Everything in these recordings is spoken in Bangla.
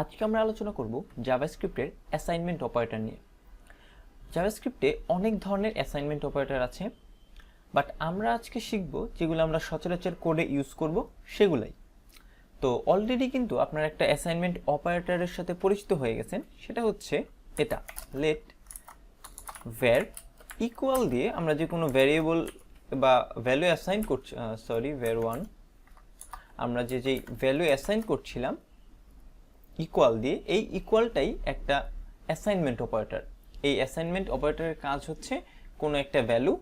আজকে আমরা আলোচনা করব জাভাস্ক্রিপ্টের অ্যাসাইনমেন্ট অপারেটর নিয়ে। জাভাস্ক্রিপ্টে অনেক ধরনের অ্যাসাইনমেন্ট অপারেটর আছে, বাট আমরা আজকে শিখব যেগুলো আমরা সচরাচর কোডে ইউজ করব সেগুলাই। তো অলরেডি কিন্তু আপনারা একটা অ্যাসাইনমেন্ট অপারেটরের সাথে পরিচিত হয়ে গেছেন, সেটা হচ্ছে এটা লেট ভ্যার ইকুয়াল দিয়ে আমরা যে কোনো ভ্যারিয়েবল বা ভ্যালু অ্যাসাইন করছি, var1 আমরা যেই ভ্যালু অ্যাসাইন করছিলাম ইকুয়াল দিয়ে, এই ইকুয়ালটাই একটা অ্যাসাইনমেন্ট অপারেটর। এই অ্যাসাইনমেন্ট অপারেটরের কাজ হচ্ছে কোনো একটা ভ্যালু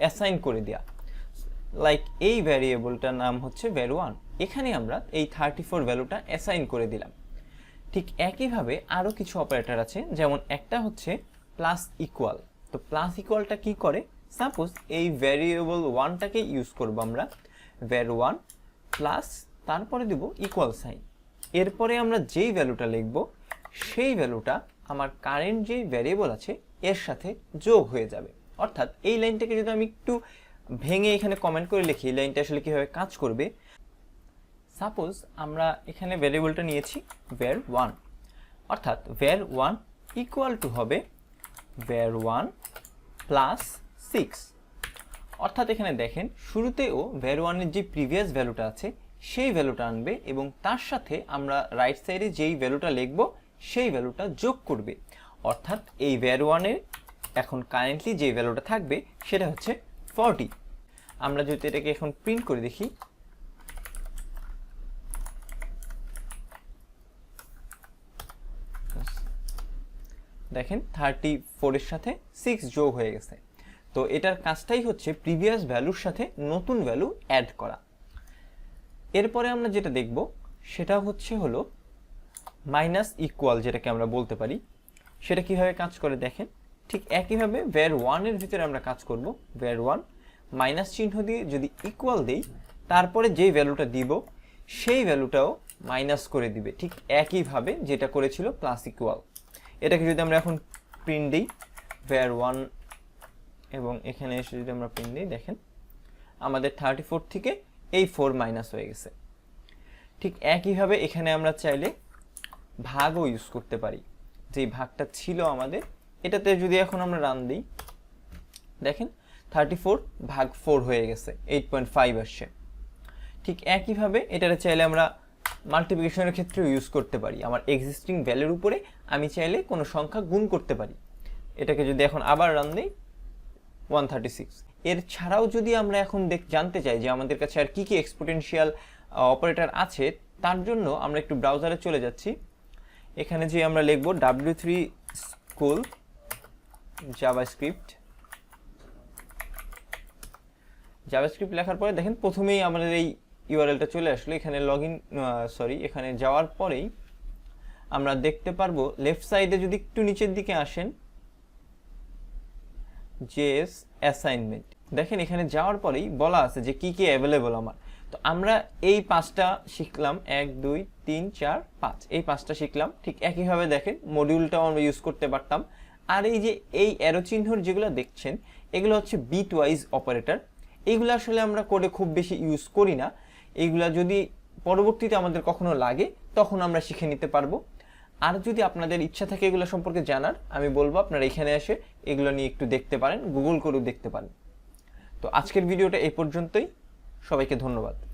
অ্যাসাইন করে দেওয়া। লাইক এই ভ্যারিয়েবলটার নাম হচ্ছে var1, এখানে আমরা এই 34 ভ্যালুটা অ্যাসাইন করে দিলাম। ঠিক একইভাবে আরও কিছু অপারেটর আছে, যেমন একটা হচ্ছে প্লাস ইকুয়াল। তো প্লাস ইকুয়ালটা কি করে, সাপোজ এই ভ্যারিয়েবল 1টাকে ইউজ করবো আমরা, var1 প্লাস তারপরে দেব ইকুয়াল সাইন। এরপরে আমরা যেই ভ্যালুটা লিখব সেই ভ্যালুটা আমার কারেন্ট যেই ভ্যারিয়েবল আছে এর সাথে যোগ হয়ে যাবে। অর্থাৎ এই লাইনটাকে যদি আমি একটু ভেঙে এখানে কমেন্ট করে লিখি, এই লাইনটা আসলে কীভাবে কাজ করবে। সাপোজ আমরা এখানে ভ্যারিয়েবলটা নিয়েছি var1, অর্থাৎ var1 ইকুয়াল টু হবে var1 প্লাস 6। অর্থাৎ এখানে দেখেন শুরুতেও var1 এর যে প্রিভিয়াস ভ্যালুটা আছে সেই ভ্যালুটা আনবে এবং তার সাথে আমরা রাইট সাইডে যেই ভ্যালুটা লিখব সেই ভ্যালুটা যোগ করবে। অর্থাৎ এই var1 এর এখন কারেন্টলি যে ভ্যালুটা থাকবে সেটা হচ্ছে 40। আমরা যদি এটাকে এখন প্রিন্ট করে দেখি, দেখেন 34 এর সাথে 6 যোগ হয়ে গেছে। তো এটার কাজটাই হচ্ছে প্রিভিয়াস ভ্যালুর সাথে নতুন ভ্যালু অ্যাড করা। এরপরে আমরা যেটা দেখব সেটা হলো মাইনাস ইকুয়াল, যেটাকে আমরা বলতে পারি। সেটা কিভাবে কাজ করে দেখেন, ঠিক একইভাবে var1 এর ভিতরে আমরা কাজ করব। var1 মাইনাস চিহ্ন দিয়ে যদি ইকুয়াল দেই, তারপরে যেই ভ্যালুটা দিব সেই ভ্যালুটাও মাইনাস করে দিবে, ঠিক একইভাবে যেটা করেছিল প্লাস ইকুয়াল। এটাকে যদি আমরা এখন প্রিন্ট দিই var1 এবং এখানে এসে যদি আমরা প্রিন্ট দিই, দেখেন আমাদের 34 থেকে এই 4 মাইনাস হয়ে গেছে। ঠিক একইভাবে এখানে আমরা চাইলে ভাগও ইউজ করতে পারি, যেই ভাগটা ছিল আমাদের এটাতে যদি এখন আমরা রান দিই, দেখেন 34 ভাগ 4 হয়ে গেছে, 8.5 আসছে। ঠিক একইভাবে এটাতে চাইলে আমরা মাল্টিপ্লিকেশনের ক্ষেত্রেও ইউজ করতে পারি। আমার এক্সিস্টিং ভ্যালুর উপরে আমি চাইলে কোনো সংখ্যা গুণ করতে পারি। এটাকে যদি এখন আবার রান দিই 136। এর ছাড়াও যদি আমরা এখন জানতে চাই যে আমাদের কাছে আর কি কি এক্সপোনেনশিয়াল অপারেটর আছে, তার জন্য আমরা একটু ব্রাউজারে চলে যাচ্ছি। এখানে যে আমরা লিখব w3 school জাভাস্ক্রিপ্ট লেখার পরে দেখেন প্রথমেই আমাদের এই ইউআরএলটা চলে আসলো। এখানে এখানে যাওয়ার পরেই আমরা দেখতে পারবো লেফট সাইডে যদি একটু নিচের দিকে আসেন, জেএস অ্যাসাইনমেন্ট, দেখেন এখানে যাওয়ার পরেই বলা আছে যে কি কি অ্যাভেলেবল আমার। তো আমরা এই 5টা শিখলাম, 1 2 3 4 5, এই 5টা শিখলাম। ঠিক একইভাবে দেখেন মডিউলটাও আমরা ইউজ করতে পারতাম। আর এই যে এই অ্যারো চিহ্নর যেগুলো দেখছেন এগুলো হচ্ছে বিট ওয়াইজ অপারেটর। এইগুলো আসলে আমরা কোডে খুব বেশি ইউজ করি না, এইগুলা যদি পরবর্তীতে আমাদের কখনো লাগে তখন আমরা শিখে নিতে পারবো। আর যদি আপনাদের ইচ্ছা থাকে এগুলো সম্পর্কে জানার, আমি বলবো আপনারা এখানে এসে এগুলো নিয়ে একটু দেখতে পারেন, গুগল করেও দেখতে পারেন। তো আজকের ভিডিওটা এই পর্যন্তই, সবাইকে ধন্যবাদ।